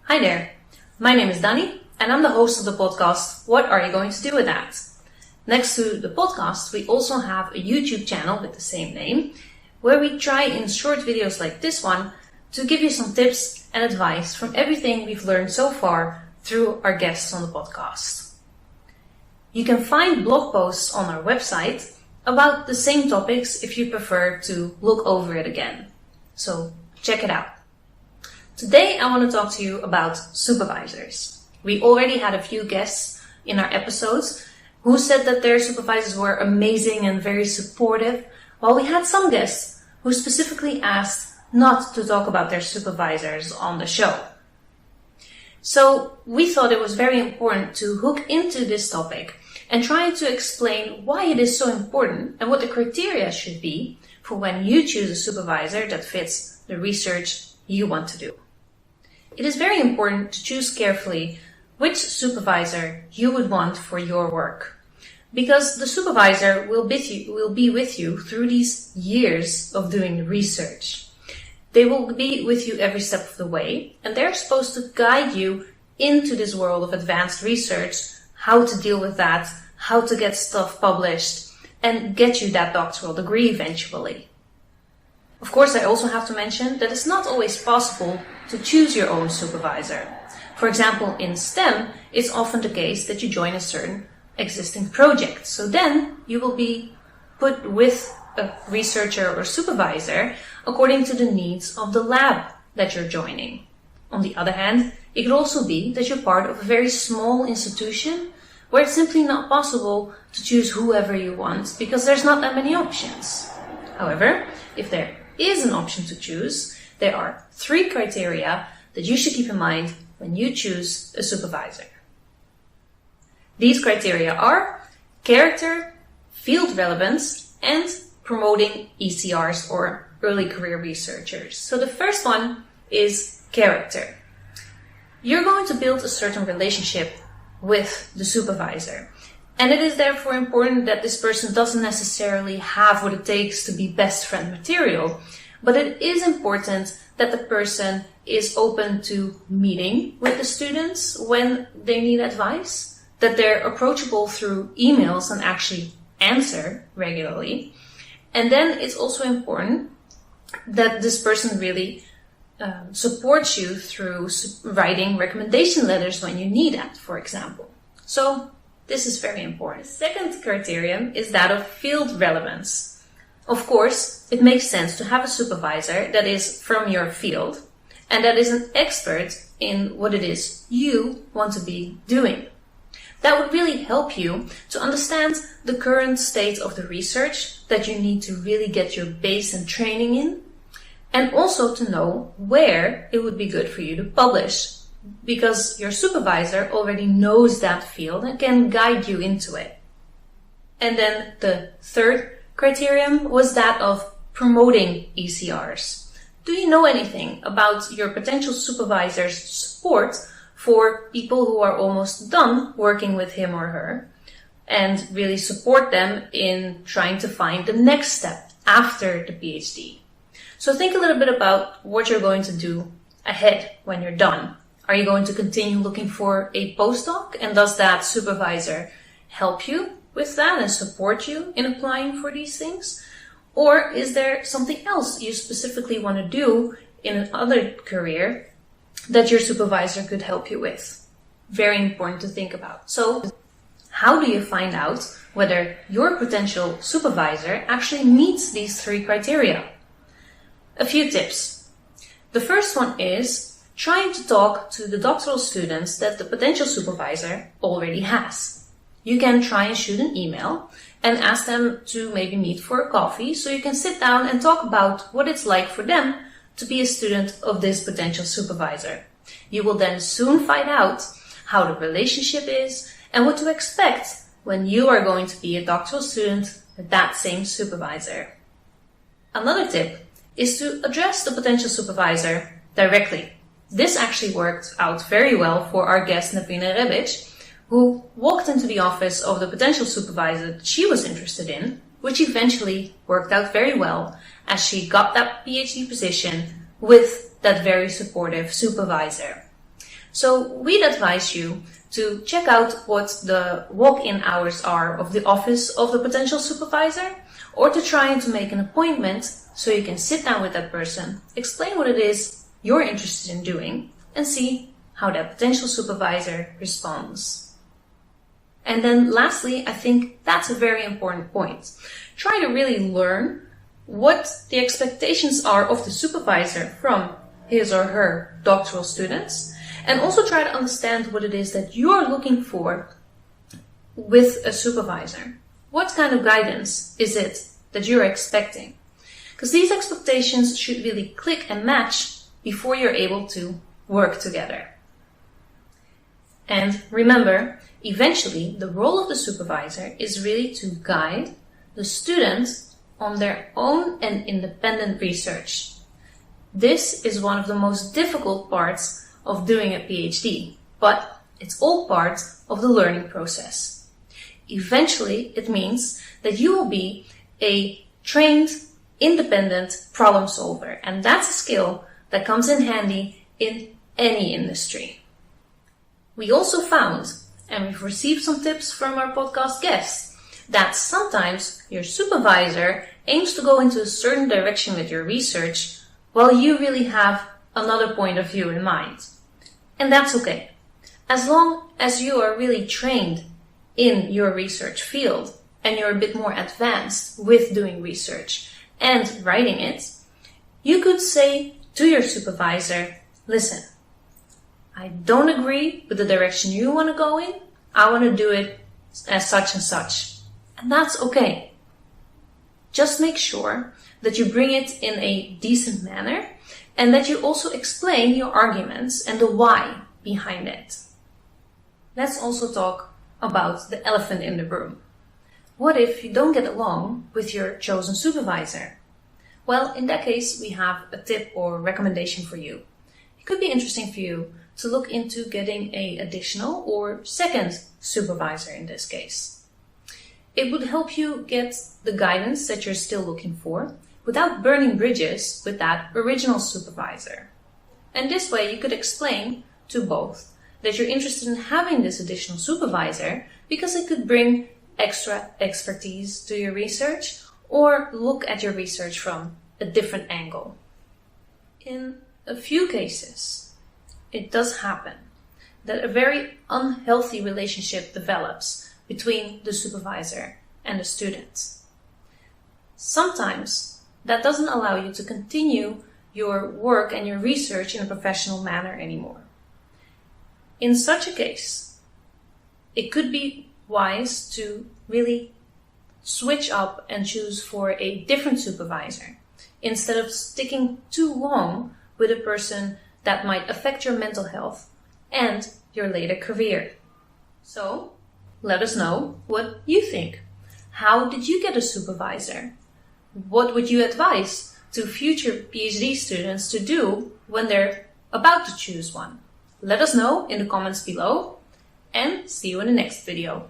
Hi there, my name is Danni and I'm the host of the podcast, What Are You Going to Do With That? Next to the podcast, we also have a YouTube channel with the same name, where we try in short videos like this one to give you some tips and advice from everything we've learned so far through our guests on the podcast. You can find blog posts on our website about the same topics if you prefer to look over it again. So check it out. Today I want to talk to you about supervisors. We already had a few guests in our episodes who said that their supervisors were amazing and very supportive, while we had some guests who specifically asked not to talk about their supervisors on the show. So we thought it was very important to hook into this topic and try to explain why it is so important and what the criteria should be for when you choose a supervisor that fits the research you want to do. It is very important to choose carefully which supervisor you would want for your work, because the supervisor will be with you through these years of doing research. They will be with you every step of the way, and they're supposed to guide you into this world of advanced research, how to deal with that, how to get stuff published, and get you that doctoral degree eventually. Of course, I also have to mention that it's not always possible to choose your own supervisor. For example, in STEM, it's often the case that you join a certain existing project. So then you will be put with a researcher or supervisor according to the needs of the lab that you're joining. On the other hand, it could also be that you're part of a very small institution where it's simply not possible to choose whoever you want because there's not that many options. However, if there is an option to choose, there are 3 criteria that you should keep in mind when you choose a supervisor. These criteria are character, field relevance, and promoting ECRs or early career researchers. So the first one is character. You're going to build a certain relationship with the supervisor. And it is therefore important that this person doesn't necessarily have what it takes to be best friend material, but it is important that the person is open to meeting with the students when they need advice, that they're approachable through emails and actually answer regularly. And then it's also important that this person really supports you through writing recommendation letters when you need that, for example. So this is very important. The second criterion is that of field relevance. Of course, it makes sense to have a supervisor that is from your field and that is an expert in what it is you want to be doing. That would really help you to understand the current state of the research that you need to really get your base and training in, and also to know where it would be good for you to publish, because your supervisor already knows that field and can guide you into it. And then the third criterion was that of promoting ECRs. Do you know anything about your potential supervisor's support for people who are almost done working with him or her, and really support them in trying to find the next step after the PhD? So think a little bit about what you're going to do ahead when you're done. Are you going to continue looking for a postdoc, and does that supervisor help you with that and support you in applying for these things? Or is there something else you specifically want to do in another career that your supervisor could help you with? Very important to think about. So how do you find out whether your potential supervisor actually meets these 3 criteria? A few tips. The first one is trying to talk to the doctoral students that the potential supervisor already has. You can try and shoot an email and ask them to maybe meet for a coffee so you can sit down and talk about what it's like for them to be a student of this potential supervisor. You will then soon find out how the relationship is and what to expect when you are going to be a doctoral student with that same supervisor. Another tip is to address the potential supervisor directly. This actually worked out very well for our guest Reches, who walked into the office of the potential supervisor that she was interested in, which eventually worked out very well as she got that PhD position with that very supportive supervisor. So we'd advise you to check out what the walk-in hours are of the office of the potential supervisor, or to try and to make an appointment so you can sit down with that person, explain what it is you're interested in doing, and see how that potential supervisor responds. And then lastly, I think that's a very important point. Try to really learn what the expectations are of the supervisor from his or her doctoral students, and also try to understand what it is that you're looking for with a supervisor. What kind of guidance is it that you're expecting? Because these expectations should really click and match before you're able to work together. And remember, eventually the role of the supervisor is really to guide the student on their own and independent research. This is one of the most difficult parts of doing a PhD, but it's all part of the learning process. Eventually, it means that you will be a trained, independent problem solver, and that's a skill that comes in handy in any industry. We also found, and we've received some tips from our podcast guests, that sometimes your supervisor aims to go into a certain direction with your research while you really have another point of view in mind. And that's okay. As long as you are really trained in your research field and you're a bit more advanced with doing research and writing it, you could say to your supervisor, listen, I don't agree with the direction you want to go in. I want to do it as such and such. And that's okay. Just make sure that you bring it in a decent manner and that you also explain your arguments and the why behind it. Let's also talk about the elephant in the room. What if you don't get along with your chosen supervisor? Well, in that case, we have a tip or recommendation for you. It could be interesting for you to look into getting an additional or second supervisor in this case. It would help you get the guidance that you're still looking for without burning bridges with that original supervisor. And this way you could explain to both that you're interested in having this additional supervisor because it could bring extra expertise to your research or look at your research from a different angle. In a few cases, it does happen that a very unhealthy relationship develops between the supervisor and the student. Sometimes that doesn't allow you to continue your work and your research in a professional manner anymore. In such a case, it could be wise to really switch up and choose for a different supervisor instead of sticking too long with a person that might affect your mental health and your later career. So, let us know what you think. How did you get a supervisor? What would you advise to future PhD students to do when they're about to choose one? Let us know in the comments below, and see you in the next video.